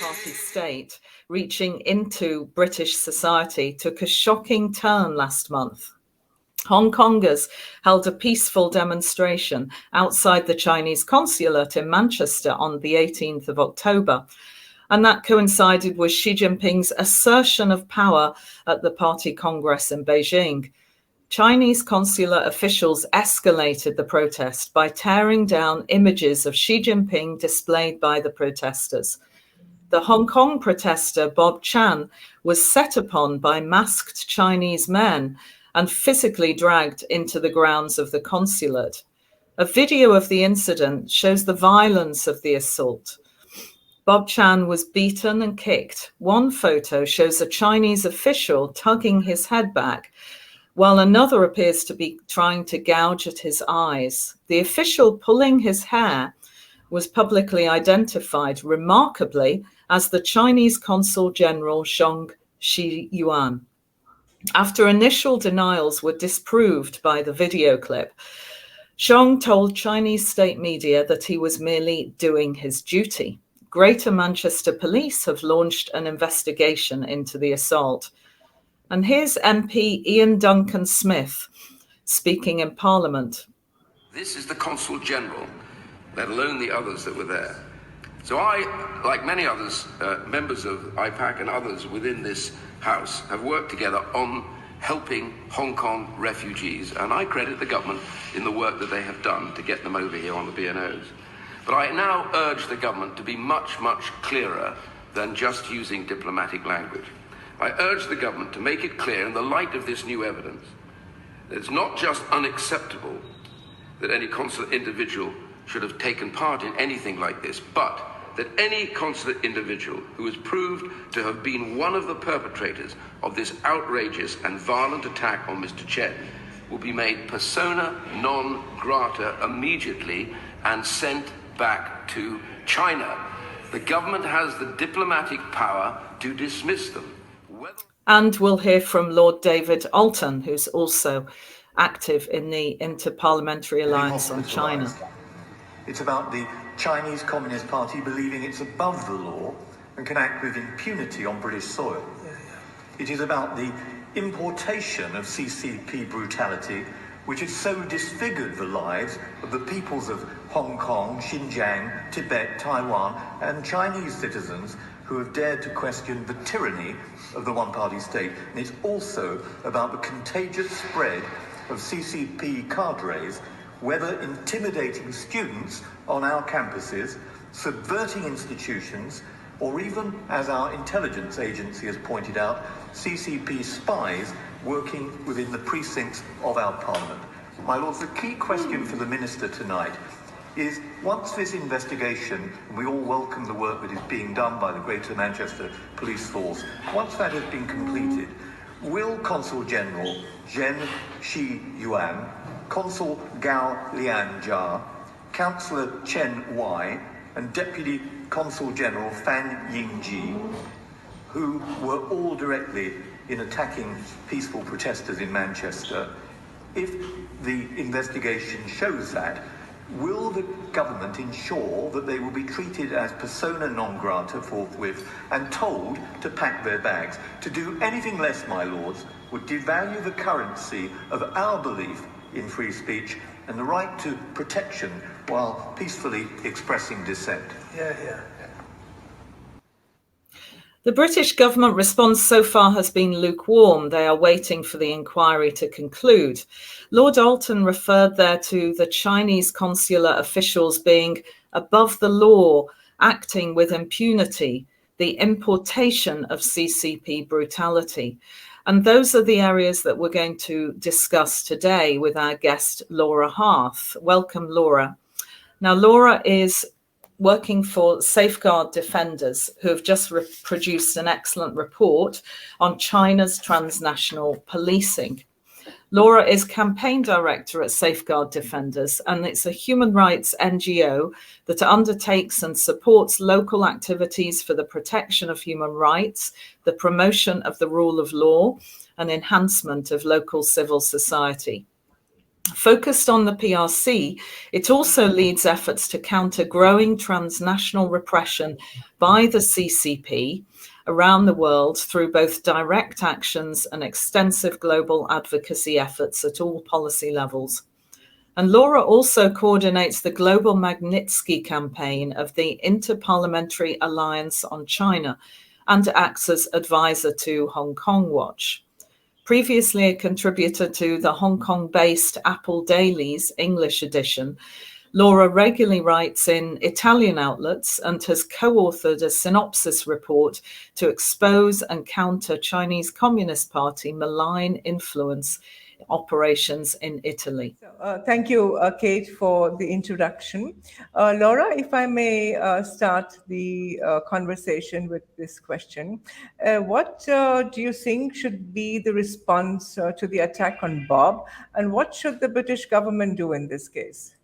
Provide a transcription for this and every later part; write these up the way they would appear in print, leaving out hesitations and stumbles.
Party state reaching into British society took a shocking turn last month. Hong Kongers held a peaceful demonstration outside the Chinese consulate in Manchester on the 18th of October, and that coincided with Xi Jinping's assertion of power at the party congress in Beijing. Chinese consular officials escalated the protest by tearing down images of Xi Jinping displayed by the protesters. The Hong Kong protester Bob Chan was set upon by masked Chinese men and physically dragged into the grounds of the consulate. A video of the incident shows the violence of the assault. Bob Chan was beaten and kicked. One photo shows a Chinese official tugging his head back, while another appears to be trying to gouge at his eyes. The official pulling his hair was publicly identified, remarkably, as the Chinese Consul General Zhong Xiyuan. After initial denials were disproved by the video clip, Zhong told Chinese state media that he was merely doing his duty. Greater Manchester Police have launched an investigation into the assault. And here's MP Ian Duncan Smith speaking in Parliament. This is the Consul General, let alone the others that were there. So I, like many others, members of IPAC and others within this House, have worked together on helping Hong Kong refugees, and I credit the government in the work that they have done to get them over here on the B&Os. But I now urge the government to be much, much clearer than just using diplomatic language. I urge the government to make it clear in the light of this new evidence that it's not just unacceptable that any consular individual should have taken part in anything like this, but that any consular individual who is proved to have been one of the perpetrators of this outrageous and violent attack on Mr. Chen will be made persona non grata immediately and sent back to China. The government has the diplomatic power to dismiss them. And we'll hear from Lord David Alton, who's also active in the Inter-Parliamentary Alliance on China. It's about the Chinese Communist Party believing it's above the law and can act with impunity on British soil. It is about the importation of CCP brutality, which has so disfigured the lives of the peoples of Hong Kong, Xinjiang, Tibet, Taiwan, and Chinese citizens who have dared to question the tyranny of the one-party state. And it's also about the contagious spread of CCP cadres, whether intimidating students on our campuses, subverting institutions, or even, as our intelligence agency has pointed out, CCP spies working within the precincts of our Parliament. My Lords, the key question for the Minister tonight is, once this investigation, and we all welcome the work that is being done by the Greater Manchester Police Force, once that has been completed, will Consul General Zhen Xiyuan, Consul Gao Lianjia, Councillor Chen Wai, and Deputy Consul General Fan Yingji, who were all directly in attacking peaceful protesters in Manchester, if the investigation shows that, will the government ensure that they will be treated as persona non grata forthwith and told to pack their bags? To do anything less, my lords, would devalue the currency of our belief in free speech and the right to protection while peacefully expressing dissent. The British government response so far has been lukewarm. They are waiting for the inquiry to conclude. Lord Alton referred there to the Chinese consular officials being above the law, acting with impunity, the importation of CCP brutality. And those are the areas that we're going to discuss today with our guest, Laura Harth. Welcome, Laura. Now, Laura is working for Safeguard Defenders, who have just produced an excellent report on China's transnational policing. Laura is campaign director at Safeguard Defenders, and it's a human rights NGO that undertakes and supports local activities for the protection of human rights, the promotion of the rule of law, and enhancement of local civil society. Focused on the PRC, it also leads efforts to counter growing transnational repression by the CCP around the world through both direct actions and extensive global advocacy efforts at all policy levels. And Laura also coordinates the global Magnitsky campaign of the Interparliamentary Alliance on China and acts as advisor to Hong Kong Watch. Previously a contributor to the Hong Kong-based Apple Daily's English edition, Laura regularly writes in Italian outlets and has co-authored a synopsis report to expose and counter Chinese Communist Party malign influence operations in Italy. Thank you, Kate, for the introduction. Laura, if I may start the conversation with this question. What do you think should be the response to the attack on Bob, and what should the British government do in this case?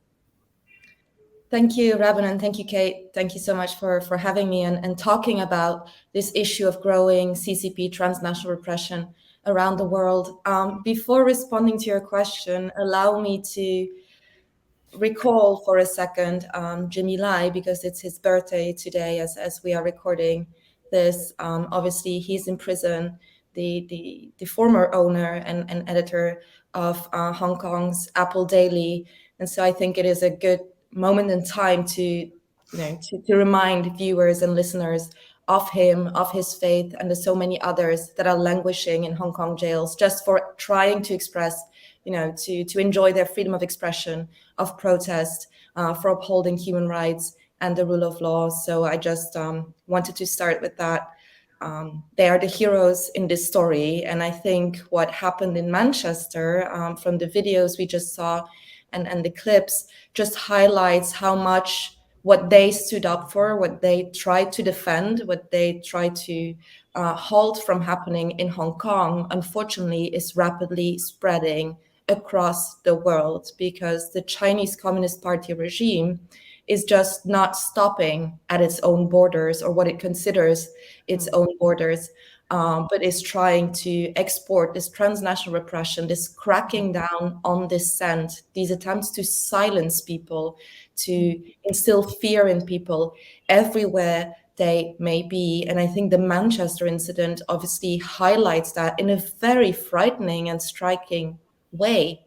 Thank you, Rabin, and thank you, Kate. Thank you so much for having me and talking about this issue of growing CCP transnational repression around the world. Before responding to your question, allow me to recall for a second Jimmy Lai, because it's his birthday today as we are recording this. Obviously, he's in prison, the former owner and editor of Hong Kong's Apple Daily. And so I think it is a good moment in time to remind viewers and listeners of him, of his faith, and there's so many others that are languishing in Hong Kong jails just for trying to express, to enjoy their freedom of expression, of protest, for upholding human rights and the rule of law. So I just wanted to start with that. They are the heroes in this story. And I think what happened in Manchester, from the videos we just saw and the clips, just highlights how much what they stood up for, what they tried to defend, what they tried to halt from happening in Hong Kong, unfortunately, is rapidly spreading across the world, because the Chinese Communist Party regime is just not stopping at its own borders, or what it considers its own borders, but is trying to export this transnational repression, this cracking down on dissent, these attempts to silence people, to instill fear in people everywhere they may be. And I think the Manchester incident obviously highlights that in a very frightening and striking way.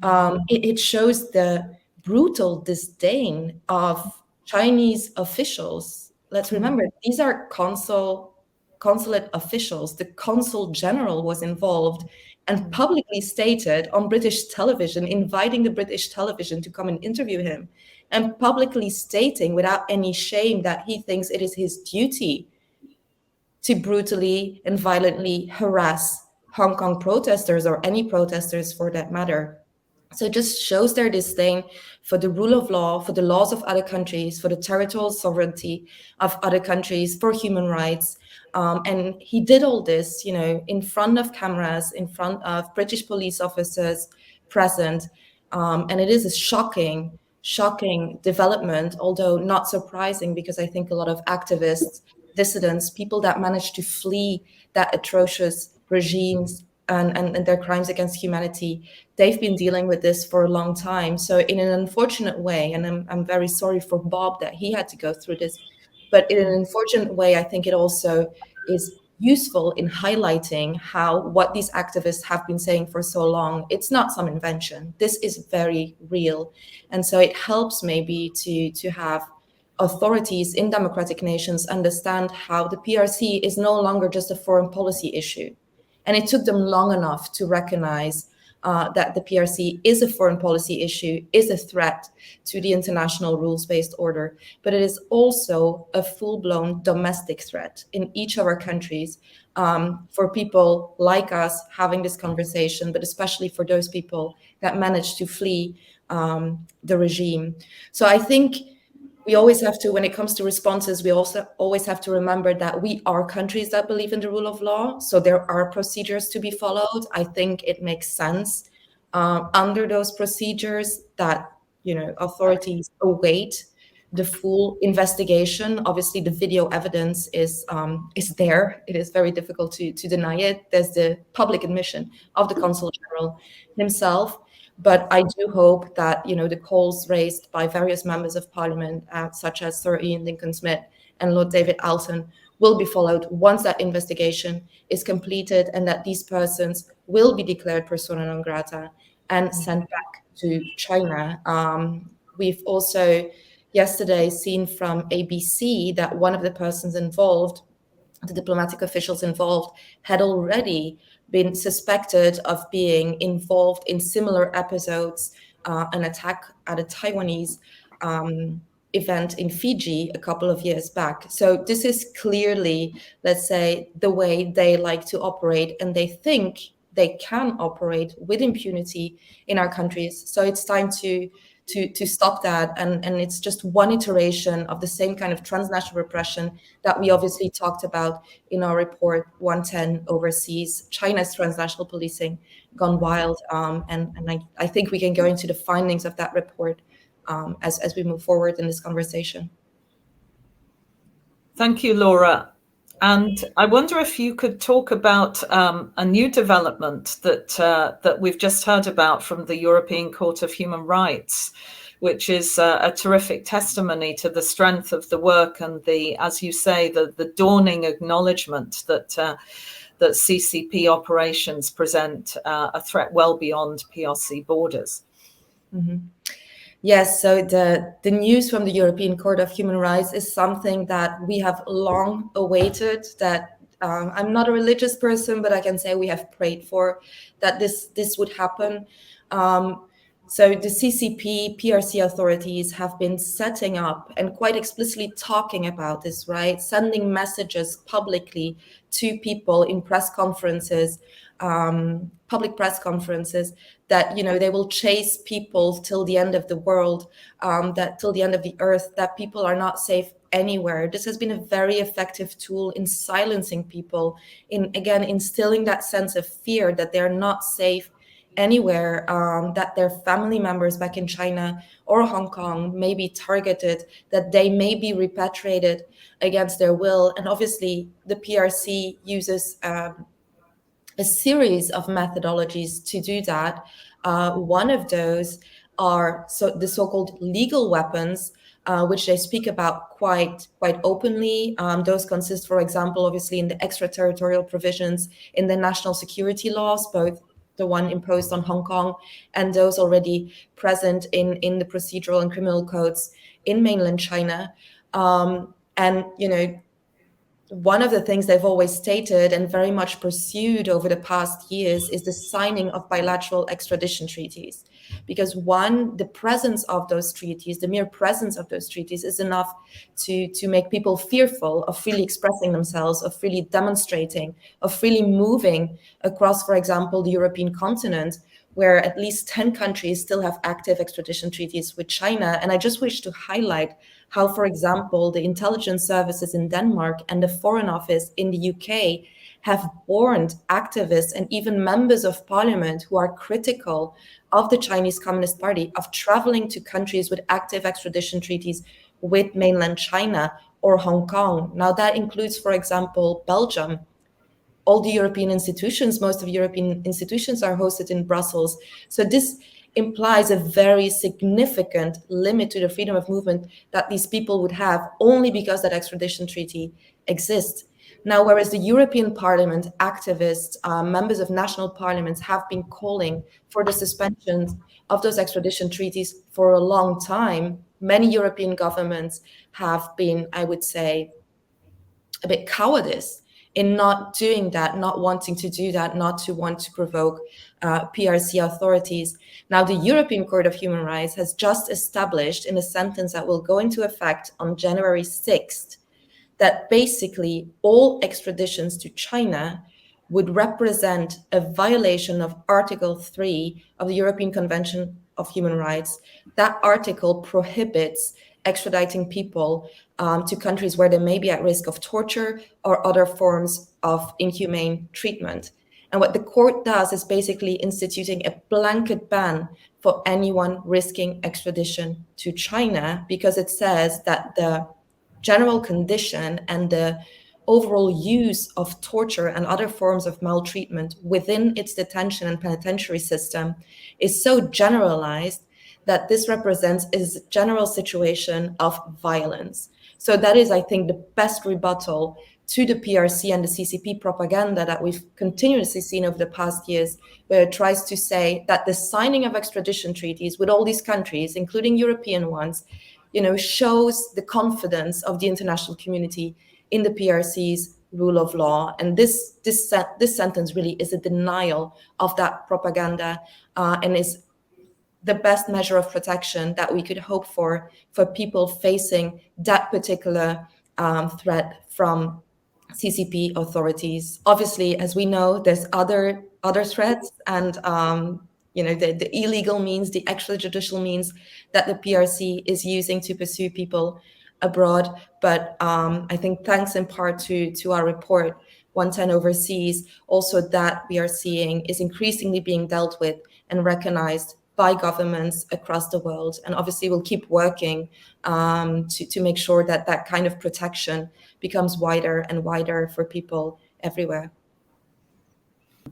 It shows the brutal disdain of Chinese officials. Let's remember, these are consulate officials. The consul general was involved and publicly stated on British television, inviting the British television to come and interview him, and publicly stating without any shame that he thinks it is his duty to brutally and violently harass Hong Kong protesters, or any protesters for that matter. So it just shows their disdain for the rule of law, for the laws of other countries, for the territorial sovereignty of other countries, for human rights. And he did all this, in front of cameras, in front of British police officers present. And it is a shocking development, although not surprising, because I think a lot of activists, dissidents, people that managed to flee that atrocious regimes and their crimes against humanity, they've been dealing with this for a long time. So in an unfortunate way, and I'm very sorry for Bob that he had to go through this, but in an unfortunate way, I think it also is useful in highlighting how what these activists have been saying for so long, it's not some invention. This is very real. And so it helps maybe to have authorities in democratic nations understand how the PRC is no longer just a foreign policy issue. And it took them long enough to recognize that the PRC is a foreign policy issue, is a threat to the international rules-based order, but it is also a full-blown domestic threat in each of our countries, for people like us having this conversation, but especially for those people that managed to flee the regime. So I think we always have to, when it comes to responses, we also always have to remember that we are countries that believe in the rule of law. So there are procedures to be followed. I think it makes sense under those procedures that, authorities await the full investigation. Obviously, the video evidence is there. It is very difficult to deny it. There's the public admission of the Consul General himself. But I do hope that, the calls raised by various members of parliament, such as Sir Ian Lincoln-Smith and Lord David Alton, will be followed once that investigation is completed, and that these persons will be declared persona non grata and sent back to China. We've also yesterday seen from ABC that one of the persons involved, the diplomatic officials involved, had already been suspected of being involved in similar episodes, an attack at a Taiwanese event in Fiji a couple of years back. So this is clearly, let's say, the way they like to operate, and they think they can operate with impunity in our countries. So it's time to stop that, and it's just one iteration of the same kind of transnational repression that we obviously talked about in our report 110 overseas, China's transnational policing gone wild, and I think we can go into the findings of that report as we move forward in this conversation. Thank you, Laura. And I wonder if you could talk about a new development that we've just heard about from the European Court of Human Rights, which is a terrific testimony to the strength of the work and as you say, the dawning acknowledgement that CCP operations present a threat well beyond PRC borders. Mm-hmm. Yes, so the news from the European Court of Human Rights is something that we have long awaited, that I'm not a religious person, but I can say we have prayed for, that this would happen. So the CCP, PRC authorities have been setting up and quite explicitly talking about this, right? Sending messages publicly to people in press conferences, public press conferences, that they will chase people till the end of the world, that till the end of the earth, that people are not safe anywhere. This has been a very effective tool in silencing people, in again instilling that sense of fear that they're not safe anywhere, that their family members back in China or Hong Kong may be targeted, that they may be repatriated against their will. And obviously the PRC uses a series of methodologies to do that. One of those are the so-called legal weapons, which they speak about quite openly. Those consist, for example, obviously in the extraterritorial provisions in the national security laws, both the one imposed on Hong Kong and those already present in the procedural and criminal codes in mainland China. And one of the things they've always stated and very much pursued over the past years is the signing of bilateral extradition treaties. Because one, the presence of those treaties, the mere presence of those treaties is enough to make people fearful of freely expressing themselves, of freely demonstrating, of freely moving across, for example, the European continent, where at least 10 countries still have active extradition treaties with China. And I just wish to highlight how, for example, the intelligence services in Denmark and the Foreign Office in the UK have warned activists and even members of parliament who are critical of the Chinese Communist Party of traveling to countries with active extradition treaties with mainland China or Hong Kong. Now that includes, for example, Belgium. All the European institutions, most of European institutions are hosted in Brussels. So this implies a very significant limit to the freedom of movement that these people would have only because that extradition treaty exists. Now, whereas the European Parliament activists, members of national parliaments have been calling for the suspension of those extradition treaties for a long time, many European governments have been, I would say, a bit cowardice in not doing that, not wanting to do that, not to want to provoke PRC authorities. Now, the European Court of Human Rights has just established in a sentence that will go into effect on January 6th, that basically all extraditions to China would represent a violation of Article 3 of the European Convention of Human Rights. That article prohibits extraditing people to countries where they may be at risk of torture or other forms of inhumane treatment. And what the court does is basically instituting a blanket ban for anyone risking extradition to China, because it says that the general condition and the overall use of torture and other forms of maltreatment within its detention and penitentiary system is so generalized that this represents a general situation of violence. So that is, I think, the best rebuttal to the PRC and the CCP propaganda that we've continuously seen over the past years, where it tries to say that the signing of extradition treaties with all these countries, including European ones, shows the confidence of the international community in the PRC's rule of law. And this sentence really is a denial of that propaganda and is the best measure of protection that we could hope for people facing that particular threat from CCP authorities. Obviously, as we know, there's other threats and the illegal means, the extrajudicial means that the PRC is using to pursue people abroad. But I think thanks in part to our report, 110 Overseas, also that we are seeing is increasingly being dealt with and recognized by governments across the world. And obviously we'll keep working to make sure that that kind of protection becomes wider and wider for people everywhere.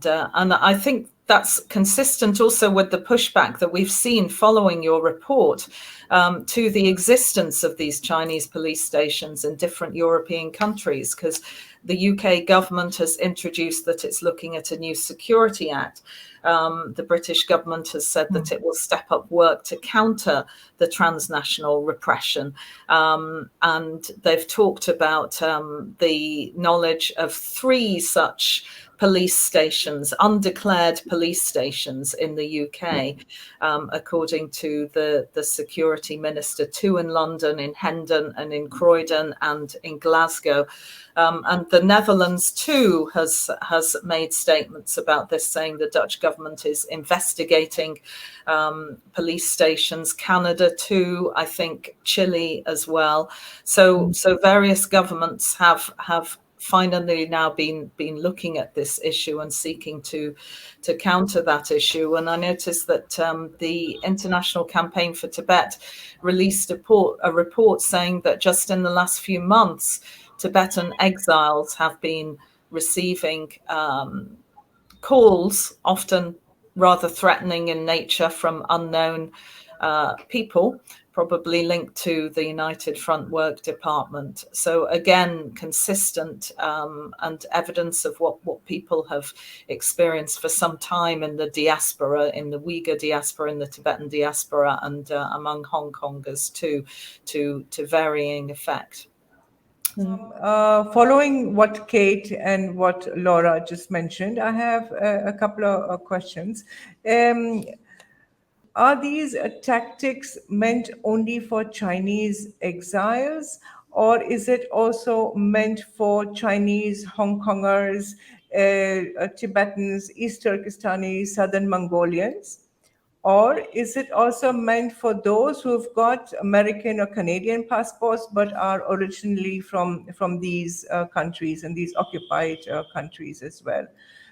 And I think that's consistent also with the pushback that we've seen following your report to the existence of these Chinese police stations in different European countries, because the UK government has introduced that it's looking at a new Security Act. The British government has said that it will step up work to counter the transnational repression. And they've talked about the knowledge of 3 such police stations, undeclared police stations in the UK, according to the security minister, 2 in London, in Hendon and in Croydon and in Glasgow. And the Netherlands too has made statements about this, saying the Dutch government is investigating police stations, Canada too, I think Chile as well. So various governments have finally now been looking at this issue and seeking to counter that issue. And I noticed that the International Campaign for Tibet released a report saying that just in the last few months, Tibetan exiles have been receiving calls, often rather threatening in nature, from unknown people, probably linked to the United Front Work Department. So again, consistent and evidence of what people have experienced for some time in the diaspora, in the Uyghur diaspora, in the Tibetan diaspora, and among Hong Kongers too, to varying effect. Following what Kate and what Laura just mentioned, I have a couple of questions. Are these tactics meant only for Chinese exiles, or is it also meant for Chinese Hong Kongers, Tibetans, East Turkestanis, Southern Mongolians? Or is it also meant for those who've got American or Canadian passports but are originally from these countries and these occupied countries as well?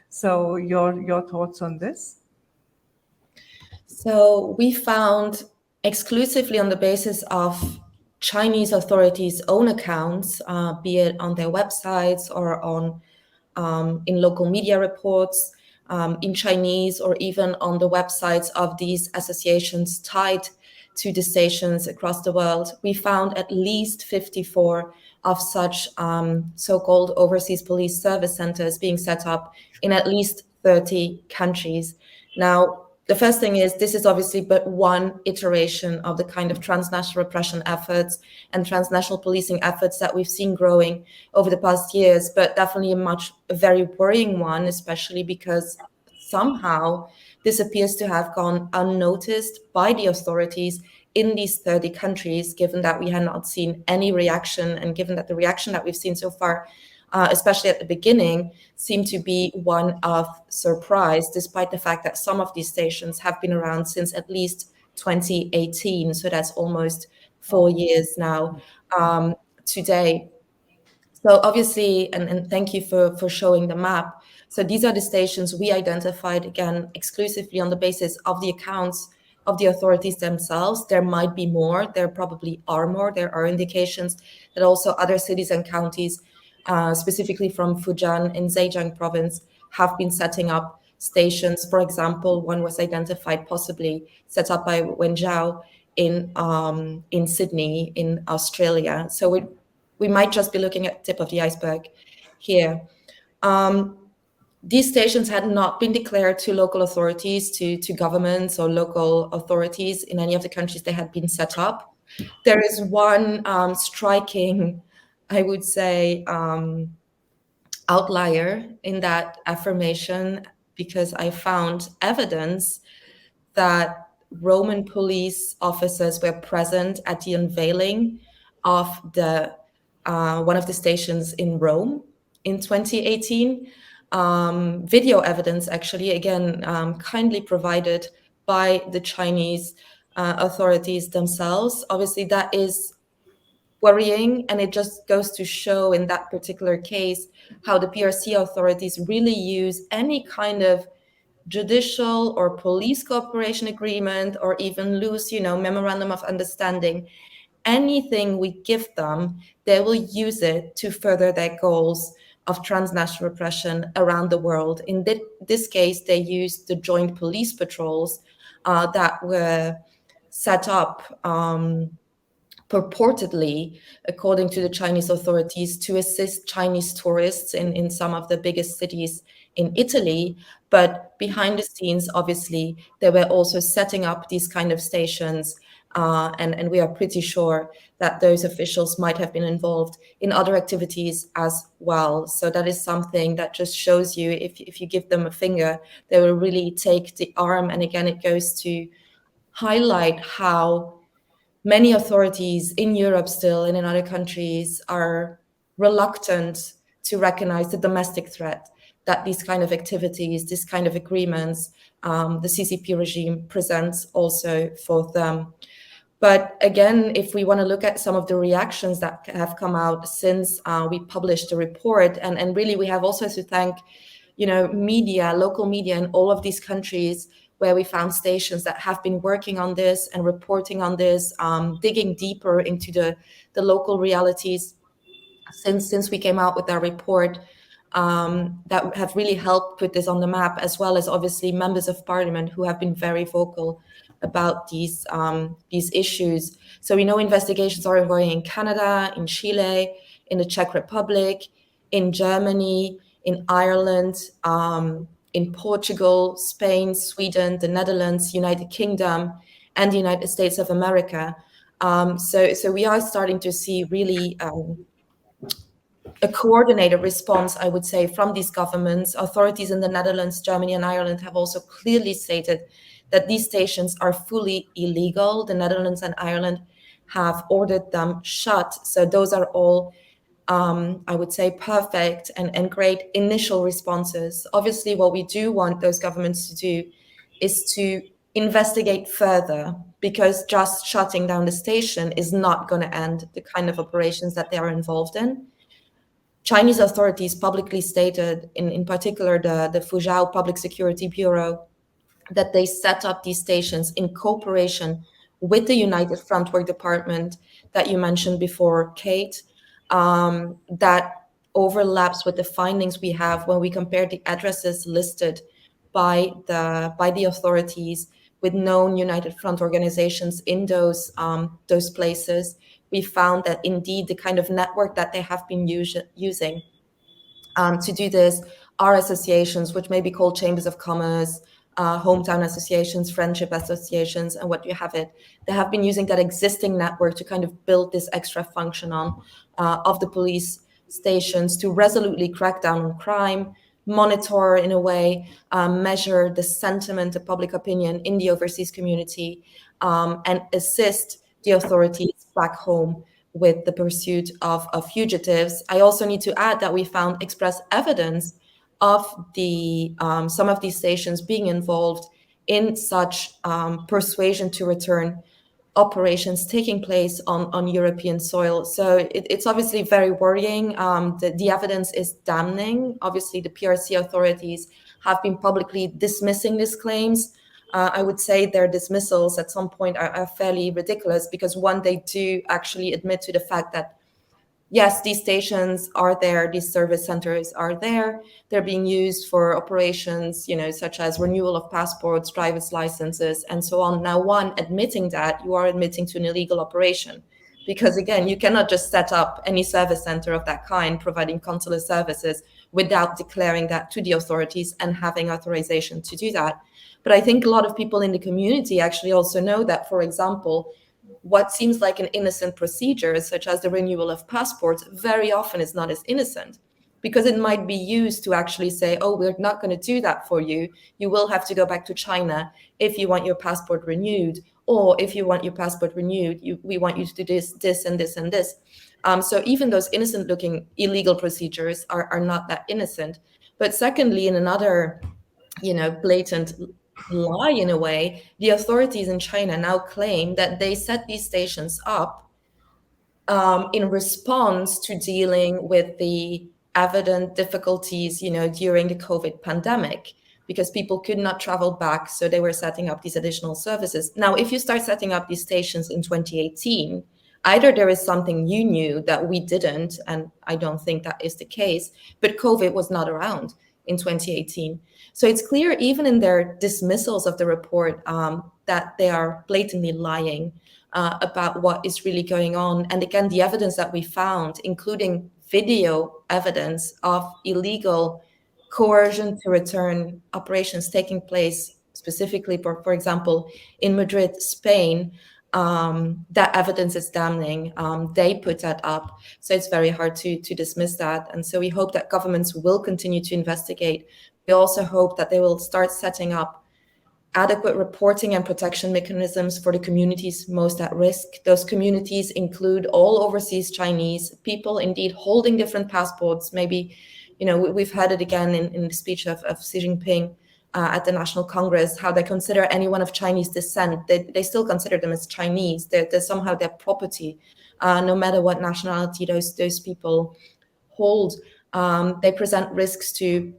So your thoughts on this? So we found, exclusively on the basis of Chinese authorities' own accounts, be it on their websites or on in local media reports, in Chinese, or even on the websites of these associations tied to the stations across the world, we found at least 54 of such so-called overseas police service centers being set up in at least 30 countries. Now, the first thing is, this is obviously but one iteration of the kind of transnational repression efforts and transnational policing efforts that we've seen growing over the past years, but definitely a very worrying one, especially because somehow this appears to have gone unnoticed by the authorities in these 30 countries, given that we had not seen any reaction, and given that the reaction that we've seen so far, especially at the beginning, seemed to be one of surprise, despite the fact that some of these stations have been around since at least 2018. So that's almost 4 years now today. So obviously, and thank you for showing the map. So these are the stations we identified, again, exclusively on the basis of the accounts of the authorities themselves. There might be more, there probably are more. There are indications that also other cities and counties specifically from Fujian in Zhejiang province, have been setting up stations. For example, one was identified possibly set up by Wen Zhao in Sydney in Australia. So we might just be looking at the tip of the iceberg here. These stations had not been declared to local authorities, to governments or local authorities in any of the countries they had been set up. There is one striking, I would say, outlier in that affirmation, because I found evidence that Roman police officers were present at the unveiling of the one of the stations in Rome in 2018. Video evidence, actually, again, kindly provided by the Chinese authorities themselves. Obviously, that is worrying, and it just goes to show in that particular case how the PRC authorities really use any kind of judicial or police cooperation agreement, or even loose, memorandum of understanding. Anything we give them, they will use it to further their goals of transnational repression around the world. In this case, they used the joint police patrols that were set up purportedly, according to the Chinese authorities, to assist Chinese tourists in some of the biggest cities in Italy. But behind the scenes, obviously, they were also setting up these kind of stations. And we are pretty sure that those officials might have been involved in other activities as well. So that is something that just shows you, if you give them a finger, they will really take the arm. And again, it goes to highlight how many authorities in Europe still and in other countries are reluctant to recognize the domestic threat that these kind of activities, these kind of agreements, the CCP regime presents also for them. But again, if we want to look at some of the reactions that have come out since we published the report, and really we have also to thank, media, local media in all of these countries where we found stations that have been working on this and reporting on this, digging deeper into the local realities since we came out with our report, that have really helped put this on the map, as well as obviously members of parliament who have been very vocal about these issues. So we know investigations are ongoing in Canada, in Chile, in the Czech Republic, in Germany, in Ireland, in Portugal, Spain, Sweden, the Netherlands, United Kingdom, and the United States of America. So we are starting to see really a coordinated response, I would say, from these governments. Authorities in the Netherlands, Germany, and Ireland have also clearly stated that these stations are fully illegal. The Netherlands and Ireland have ordered them shut. So those are all, I would say, perfect and great initial responses. Obviously, what we do want those governments to do is to investigate further, because just shutting down the station is not going to end the kind of operations that they are involved in. Chinese authorities publicly stated, in particular the Fuzhou Public Security Bureau, that they set up these stations in cooperation with the United Front Work Department that you mentioned before, Kate, that overlaps with the findings we have when we compare the addresses listed by the authorities with known United Front organizations in those places. We found that indeed the kind of network that they have been using to do this are associations, which may be called chambers of commerce, hometown associations, friendship associations, and what you have it. They have been using that existing network to kind of build this extra function on of the police stations to resolutely crack down on crime, monitor in a way, measure the sentiment of public opinion in the overseas community, and assist the authorities back home with the pursuit of fugitives. I also need to add that we found express evidence of the some of these stations being involved in such persuasion to return operations taking place on European soil. So it's obviously very worrying. The evidence is damning. Obviously, the PRC authorities have been publicly dismissing these claims. I would say their dismissals at some point are fairly ridiculous, because one, they do actually admit to the fact that yes, these stations are there, these service centers are there. They're being used for operations, such as renewal of passports, driver's licenses, and so on. Now, one, admitting that, you are admitting to an illegal operation. Because again, you cannot just set up any service center of that kind, providing consular services, without declaring that to the authorities and having authorization to do that. But I think a lot of people in the community actually also know that, for example, what seems like an innocent procedure, such as the renewal of passports, very often is not as innocent, because it might be used to actually say, oh, we're not going to do that for you. You will have to go back to China if you want your passport renewed, or if you want your passport renewed, we want you to do this, and this, and this. So even those innocent-looking illegal procedures are not that innocent. But secondly, in another, blatant lie, in a way, the authorities in China now claim that they set these stations up in response to dealing with the evident difficulties, during the COVID pandemic, because people could not travel back. So they were setting up these additional services. Now, if you start setting up these stations in 2018, either there is something you knew that we didn't, and I don't think that is the case, but COVID was not around in 2018. So it's clear, even in their dismissals of the report, that they are blatantly lying about what is really going on. And again, the evidence that we found, including video evidence of illegal coercion to return operations taking place, specifically, for example, in Madrid, Spain, that evidence is damning. They put that up. So it's very hard to dismiss that. And so we hope that governments will continue to investigate. We also hope that they will start setting up adequate reporting and protection mechanisms for the communities most at risk. Those communities include all overseas Chinese people, indeed holding different passports. Maybe, we've heard it again in the speech of Xi Jinping at the National Congress, how they consider anyone of Chinese descent. They still consider them as Chinese. They're somehow their property, no matter what nationality those people hold. They present risks to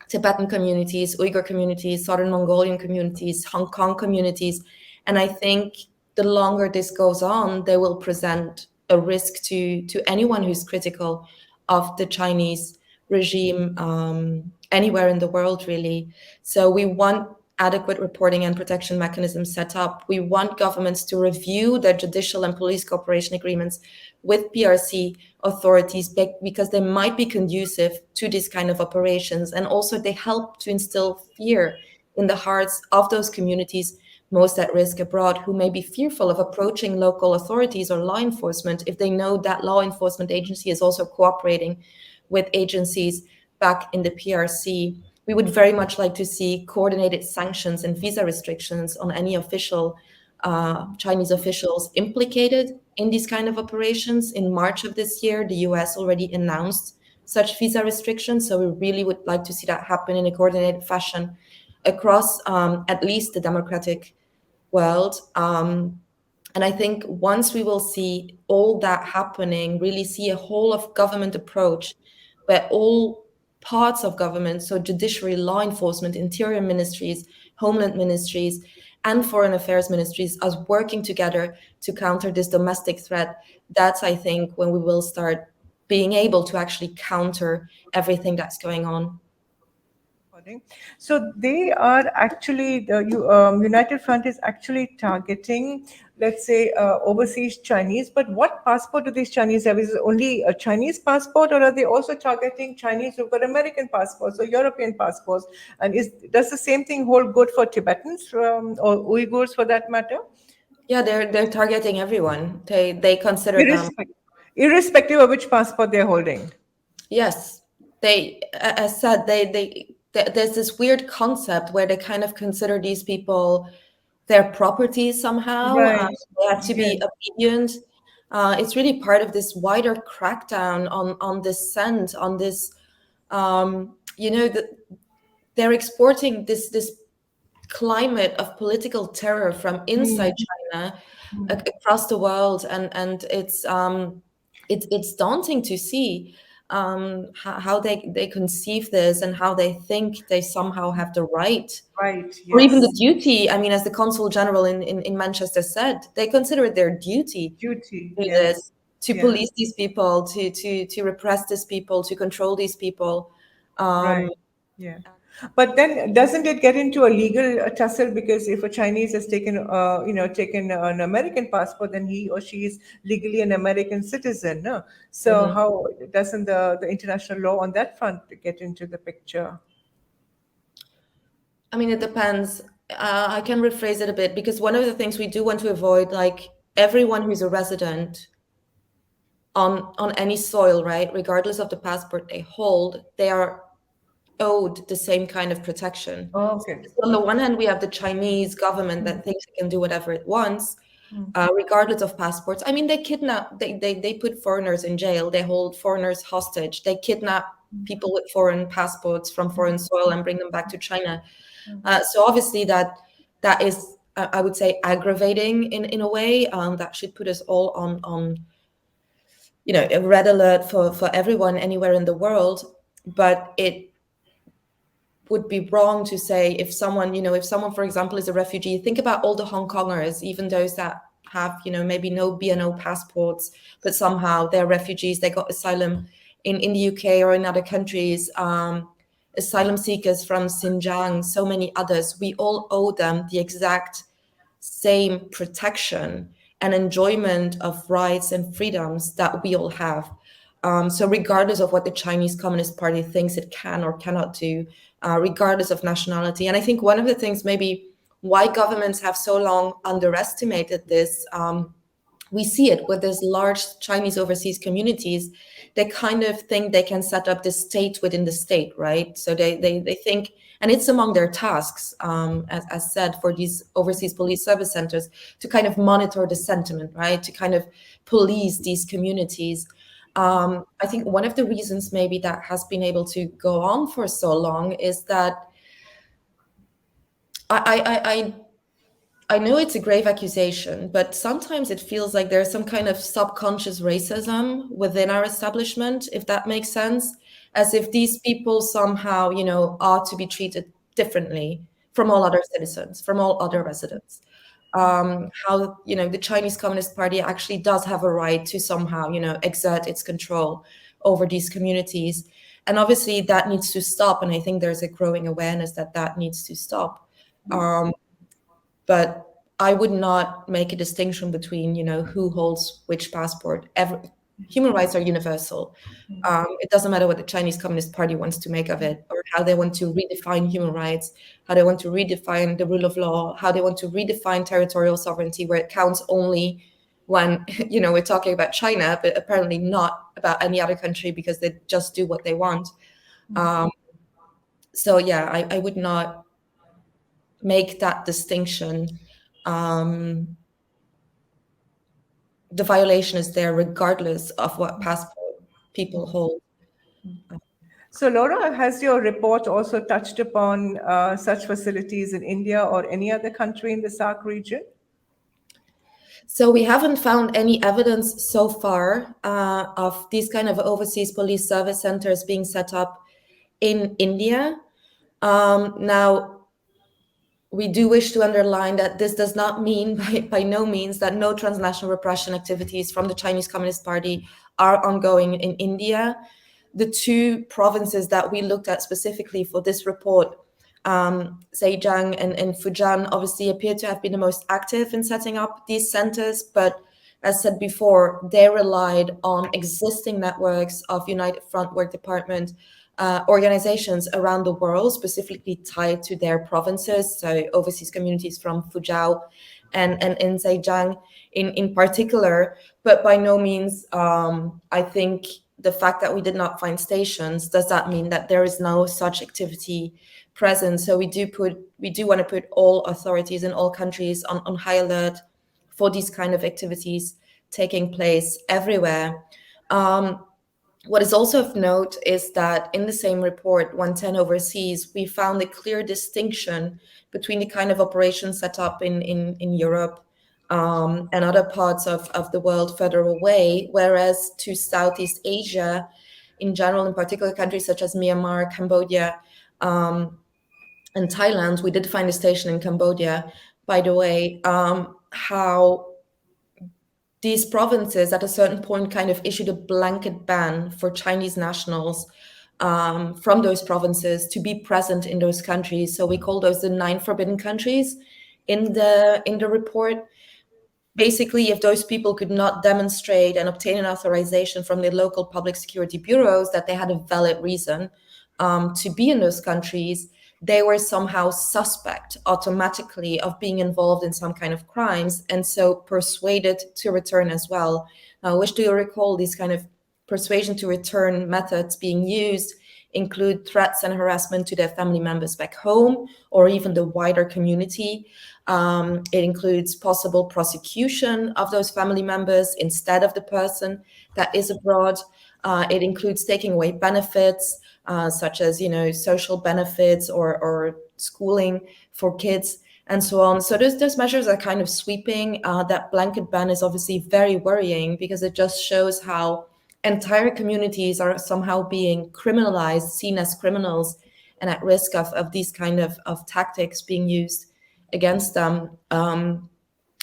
Tibetan communities, Uyghur communities, Southern Mongolian communities, Hong Kong communities. And I think the longer this goes on, they will present a risk to anyone who's critical of the Chinese regime anywhere in the world, really. So we want adequate reporting and protection mechanisms set up. We want governments to review their judicial and police cooperation agreements with PRC authorities, because they might be conducive to this kind of operations. And also they help to instill fear in the hearts of those communities most at risk abroad, who may be fearful of approaching local authorities or law enforcement if they know that law enforcement agency is also cooperating with agencies back in the PRC. We would very much like to see coordinated sanctions and visa restrictions on any official Chinese officials implicated in these kind of operations. In March of this year, the US already announced such visa restrictions. So we really would like to see that happen in a coordinated fashion across at least the democratic world. And I think once we will see all that happening, really see a whole of government approach where all parts of government, so judiciary, law enforcement, interior ministries, homeland ministries, and foreign affairs ministries, are working together to counter this domestic threat, that's, I think, when we will start being able to actually counter everything that's going on. So they are actually, the United Front is actually targeting, let's say, overseas Chinese. But what passport do these Chinese have? Is it only a Chinese passport, or are they also targeting Chinese who've got American passports or European passports? And does the same thing hold good for Tibetans or Uyghurs, for that matter? Yeah, they're targeting everyone. They consider them irrespective of which passport they're holding. Yes, they, as said, there's this weird concept where they kind of consider these people their property somehow. Right. They have to be obedient. It's really part of this wider crackdown on dissent, on this, they're exporting this climate of political terror from inside China across the world, and it's daunting to see how they conceive this and how they think they somehow have the right, yes, or even the duty. I mean, as the Consul General in Manchester said, they consider it their duty to do this, to police these people, to repress these people, to control these people. Right. Yeah. But then doesn't it get into a legal tussle, because if a Chinese has taken an American passport, then he or she is legally an American citizen, no? So how doesn't the international law on that front get into the picture? I mean, it depends. I can rephrase it a bit, because one of the things we do want to avoid, like everyone who's a resident on any soil, right, regardless of the passport they hold, they are owed the same kind of protection. Oh, okay. So on the one hand, we have the Chinese government that thinks it can do whatever it wants, regardless of passports. I mean, they kidnap, they put foreigners in jail, they hold foreigners hostage, they kidnap people with foreign passports from foreign soil and bring them back to China. So obviously that is, I would say, aggravating in a way. That should put us all on a red alert for everyone anywhere in the world. But it would be wrong to say if someone, for example, is a refugee, think about all the Hong Kongers, even those that have, maybe no BNO passports, but somehow they're refugees, they got asylum in the UK or in other countries, asylum seekers from Xinjiang, so many others. We all owe them the exact same protection and enjoyment of rights and freedoms that we all have. So regardless of what the Chinese Communist Party thinks it can or cannot do, regardless of nationality. And I think one of the things maybe why governments have so long underestimated this, we see it with these large Chinese overseas communities. They kind of think they can set up the state within the state, right? So they think, and it's among their tasks, as said, for these overseas police service centers to kind of monitor the sentiment, right? To kind of police these communities. I think one of the reasons maybe that has been able to go on for so long is that I know it's a grave accusation, but sometimes it feels like there's some kind of subconscious racism within our establishment, if that makes sense, as if these people somehow, are to be treated differently from all other citizens, from all other residents. How, the Chinese Communist Party actually does have a right to somehow, exert its control over these communities. And obviously that needs to stop. And I think there's a growing awareness that needs to stop. But I would not make a distinction between, who holds which passport. Human rights are universal. It doesn't matter what the Chinese Communist Party wants to make of it, or how they want to redefine human rights, how they want to redefine the rule of law, how they want to redefine territorial sovereignty, where it counts only when, we're talking about China, but apparently not about any other country, because they just do what they want. So yeah, I would not make that distinction. The violation is there regardless of what passport people hold. So Laura, has your report also touched upon such facilities in India or any other country in the SAARC region? So we haven't found any evidence so far of these kind of overseas police service centers being set up in India. Now, we do wish to underline that this does not mean by no means that no transnational repression activities from the Chinese Communist Party are ongoing in India. The two provinces that we looked at specifically for this report, Zhejiang and Fuzhou, obviously appear to have been the most active in setting up these centers. But as said before, they relied on existing networks of United Front Work Department organizations around the world, specifically tied to their provinces, so overseas communities from Fuzhou and in Zhejiang in particular. But by no means, I think the fact that we did not find stations, does that mean that there is no such activity present? So we do want to put all authorities in all countries on high alert for these kind of activities taking place everywhere. What is also of note is that in the same report, 110 Overseas, we found a clear distinction between the kind of operations set up in Europe and other parts of the world further away, whereas to Southeast Asia in general, in particular countries such as Myanmar, Cambodia, and Thailand, we did find a station in Cambodia, by the way, how these provinces at a certain point kind of issued a blanket ban for Chinese nationals from those provinces to be present in those countries. So we call those the 9 forbidden countries in the report. Basically, if those people could not demonstrate and obtain an authorization from the local public security bureaus that they had a valid reason to be in those countries, they were somehow suspect automatically of being involved in some kind of crimes, and so persuaded to return as well. Now, which do you recall these kind of persuasion to return methods being used include threats and harassment to their family members back home or even the wider community. It includes possible prosecution of those family members instead of the person that is abroad. It includes taking away benefits, such as, social benefits or schooling for kids and so on. So those measures are kind of sweeping. That blanket ban is obviously very worrying because it just shows how entire communities are somehow being criminalized, seen as criminals, and at risk of these kind of tactics being used against them. And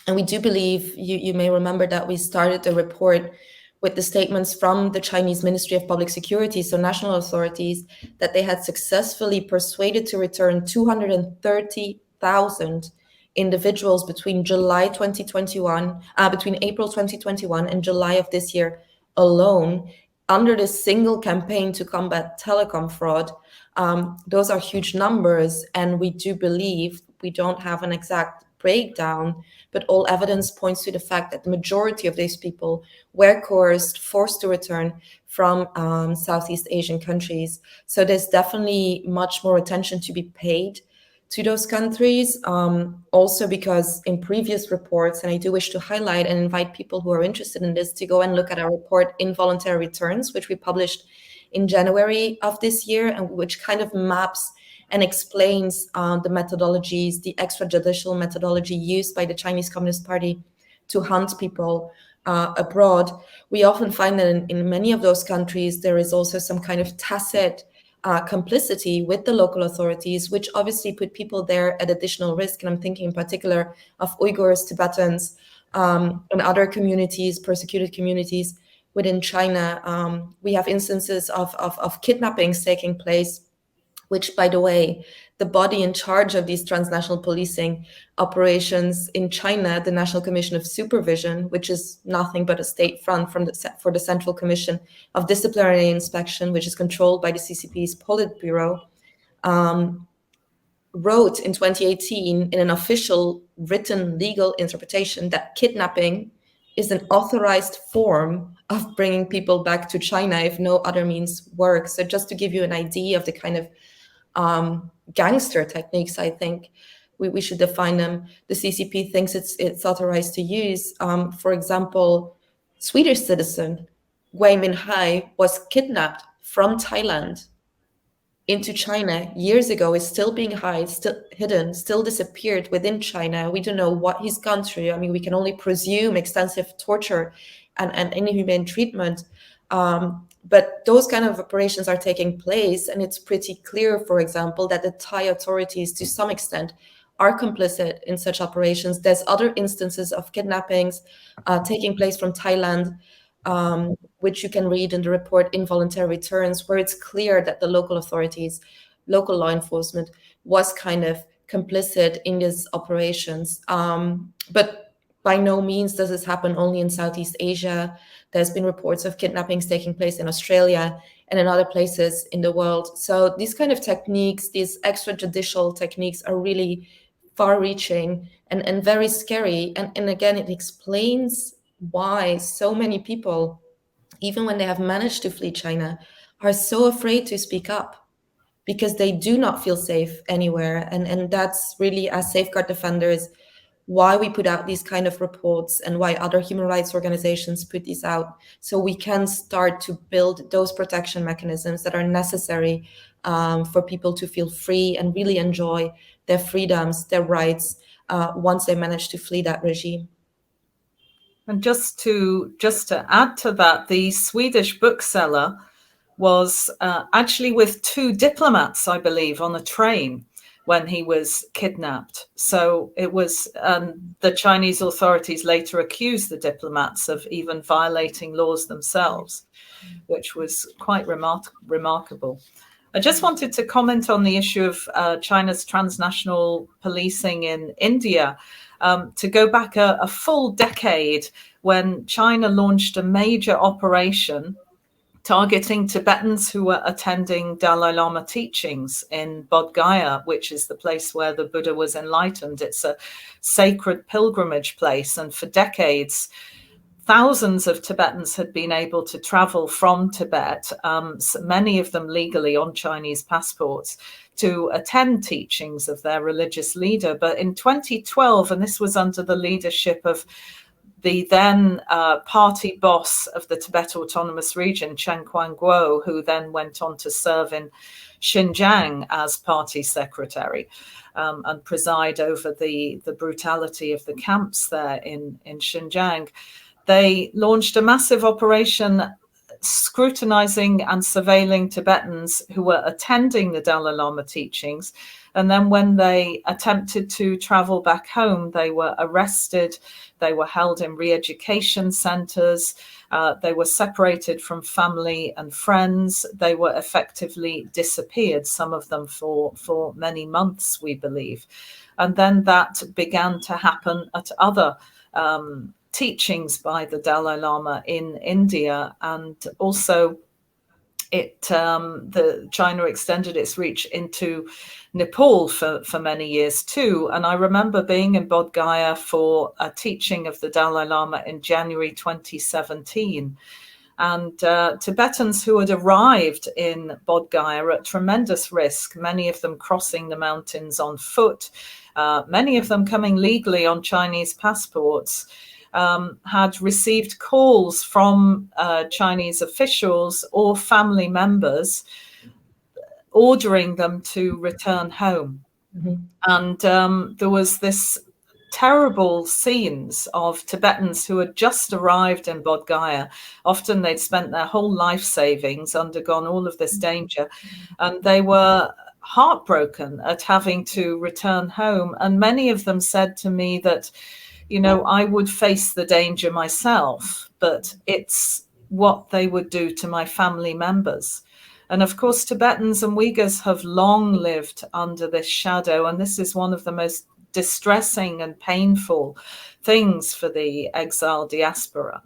we do believe, you may remember that we started the report with the statements from the Chinese Ministry of Public Security, so national authorities, that they had successfully persuaded to return 230,000 individuals between April 2021 and July of this year alone, under this single campaign to combat telecom fraud. Those are huge numbers, and we do believe, we don't have an exact breakdown, but all evidence points to the fact that the majority of these people were coerced, forced to return from Southeast Asian countries. So there's definitely much more attention to be paid to those countries, also because in previous reports, and I do wish to highlight and invite people who are interested in this to go and look at our report Involuntary Returns, which we published in January of this year, and which kind of maps and explains the methodologies, the extrajudicial methodology used by the Chinese Communist Party to hunt people abroad. We often find that in many of those countries, there is also some kind of tacit complicity with the local authorities, which obviously put people there at additional risk. And I'm thinking in particular of Uyghurs, Tibetans, and other communities, persecuted communities within China. We have instances of kidnappings taking place, which, by the way, the body in charge of these transnational policing operations in China, the National Commission of Supervision, which is nothing but a state front for the Central Commission of Disciplinary Inspection, which is controlled by the CCP's Politburo, wrote in 2018 in an official written legal interpretation that kidnapping is an authorized form of bringing people back to China if no other means work. So just to give you an idea of the kind of gangster techniques, I think we should define them. The CCP thinks it's authorized to use. For example, Swedish citizen Gui Minhai was kidnapped from Thailand into China years ago, is still being hidden, still disappeared within China. We don't know what he's gone through. I mean, we can only presume extensive torture and inhumane treatment. But those kind of operations are taking place, and it's pretty clear, for example, that the Thai authorities, to some extent, are complicit in such operations. There's other instances of kidnappings taking place from Thailand, which you can read in the report Involuntary Returns, where it's clear that the local authorities, local law enforcement, was kind of complicit in these operations. But by no means does this happen only in Southeast Asia. There's been reports of kidnappings taking place in Australia and in other places in the world. So these kind of techniques, these extrajudicial techniques, are really far-reaching and very scary. And again, it explains why so many people, even when they have managed to flee China, are so afraid to speak up, because they do not feel safe anywhere. And that's really, as safeguard defenders, why we put out these kind of reports and why other human rights organizations put these out, so we can start to build those protection mechanisms that are necessary for people to feel free and really enjoy their freedoms, their rights, once they manage to flee that regime. And just to add to that, the Swedish bookseller was actually with 2 diplomats, I believe, on a train when he was kidnapped. So it was the Chinese authorities later accused the diplomats of even violating laws themselves, which was quite remarkable. I just wanted to comment on the issue of China's transnational policing in India, to go back a full decade when China launched a major operation targeting Tibetans who were attending Dalai Lama teachings in Bodh Gaya, which is the place where the Buddha was enlightened. It's a sacred pilgrimage place. And for decades, thousands of Tibetans had been able to travel from Tibet, many of them legally on Chinese passports, to attend teachings of their religious leader. But in 2012, and this was under the leadership of the then party boss of the Tibet Autonomous Region, Chen Quanguo, who then went on to serve in Xinjiang as party secretary and preside over the brutality of the camps there in Xinjiang. They launched a massive operation scrutinizing and surveilling Tibetans who were attending the Dalai Lama teachings. And then when they attempted to travel back home, they were arrested. They were held in re-education centers. They were separated from family and friends. They were effectively disappeared, some of them for many months, we believe. And then that began to happen at other teachings by the Dalai Lama in India, and also the China extended its reach into Nepal for many years too. And I remember being in Bodh Gaya for a teaching of the Dalai Lama in January 2017. And Tibetans who had arrived in Bodh Gaya at tremendous risk, many of them crossing the mountains on foot, many of them coming legally on Chinese passports, had received calls from Chinese officials or family members ordering them to return home. Mm-hmm. And there was this terrible scenes of Tibetans who had just arrived in Bodh Gaya. Often they'd spent their whole life savings, undergone all of this danger, and they were heartbroken at having to return home. And many of them said to me that, you know, I would face the danger myself, but it's what they would do to my family members. And of course, Tibetans and Uyghurs have long lived under this shadow. And this is one of the most distressing and painful things for the exile diaspora.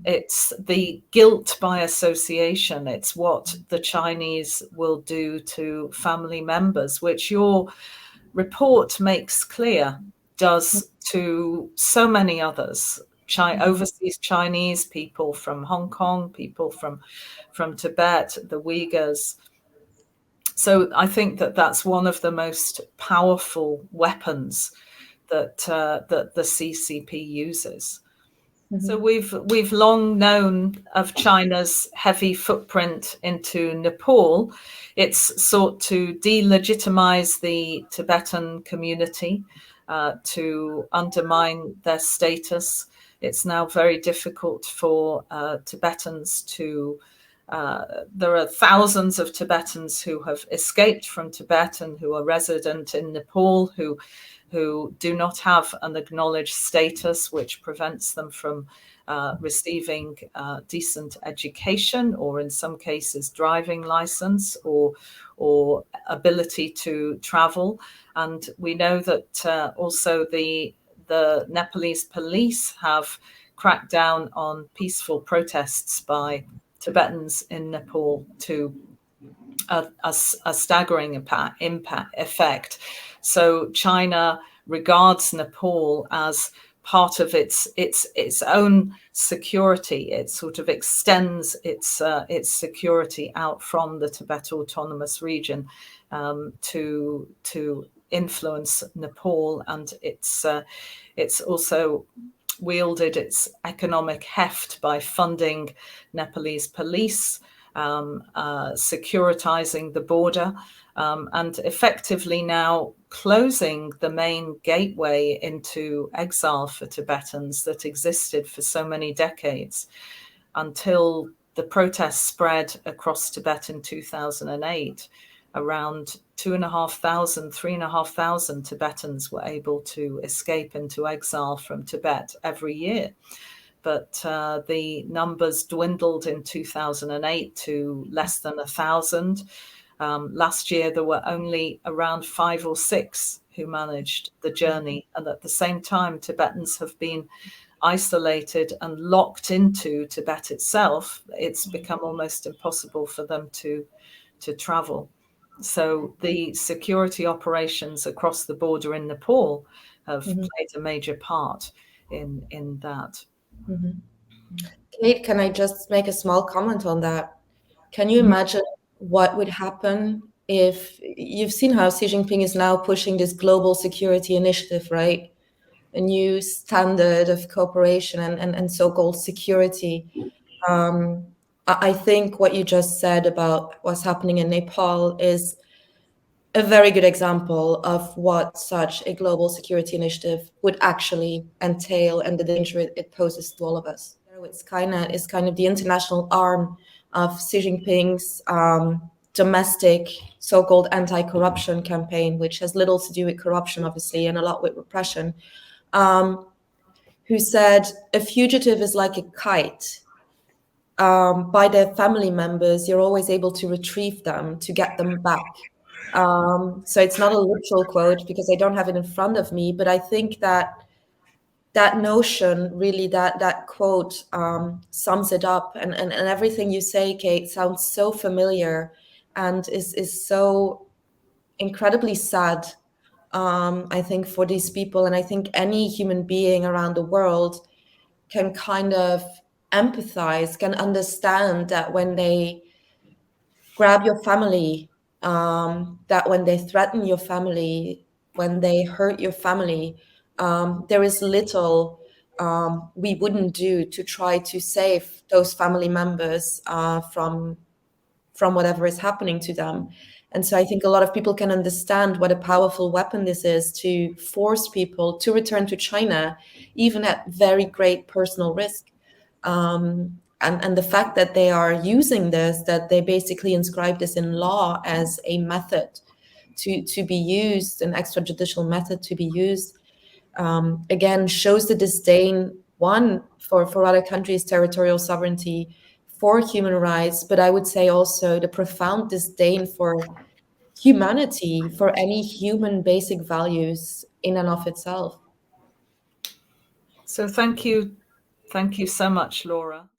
It's the guilt by association. It's what the Chinese will do to family members, which your report makes clear does to so many others. Overseas Chinese, people from Hong Kong, people from Tibet, the Uyghurs. So I think that that's one of the most powerful weapons that the CCP uses. Mm-hmm. So we've long known of China's heavy footprint into Nepal. It's sought to delegitimize the Tibetan community, to undermine their status. It's now very difficult for Tibetans to there are thousands of Tibetans who have escaped from Tibet and who are resident in Nepal who do not have an acknowledged status, which prevents them from receiving decent education, or in some cases driving license or ability to travel. And we know that also the Nepalese police have cracked down on peaceful protests by Tibetans in Nepal to a staggering effect. So China regards Nepal as part of its own security. It sort of extends its security out from the Tibet Autonomous Region to influence Nepal, and it's also wielded its economic heft by funding Nepalese police, securitizing the border, and effectively now closing the main gateway into exile for Tibetans that existed for so many decades until the protests spread across Tibet in 2008. around 2,500, 3,500 Tibetans were able to escape into exile from Tibet every year. But the numbers dwindled in 2008 to less than 1,000. Last year, there were only around 5 or 6 who managed the journey. And at the same time, Tibetans have been isolated and locked into Tibet itself. It's become almost impossible for them to travel. So the security operations across the border in Nepal have played a major part in that. Kate, can I just make a small comment on that? Can you imagine what would happen if you've seen how Xi Jinping is now pushing this global security initiative, right? A new standard of cooperation and so-called security. I think what you just said about what's happening in Nepal is a very good example of what such a global security initiative would actually entail and the danger it poses to all of us. Skynet is kind of the international arm of Xi Jinping's domestic so-called anti-corruption campaign, which has little to do with corruption, obviously, and a lot with repression, who said a fugitive is like a kite. By their family members, you're always able to retrieve them, to get them back. So it's not a literal quote because I don't have it in front of me, but I think that notion, really, that quote sums it up. And everything you say, Kate, sounds so familiar and is so incredibly sad, I think, for these people. And I think any human being around the world can kind of empathize, can understand that when they grab your family, that when they threaten your family, when they hurt your family, there is little we wouldn't do to try to save those family members from whatever is happening to them. And so I think a lot of people can understand what a powerful weapon this is to force people to return to China, even at very great personal risk. And the fact that they are using this, that they basically inscribe this in law as a method to be used, an extrajudicial method to be used, again, shows the disdain, one, for other countries' territorial sovereignty, for human rights, but I would say also the profound disdain for humanity, for any human basic values in and of itself. So thank you so much, Laura.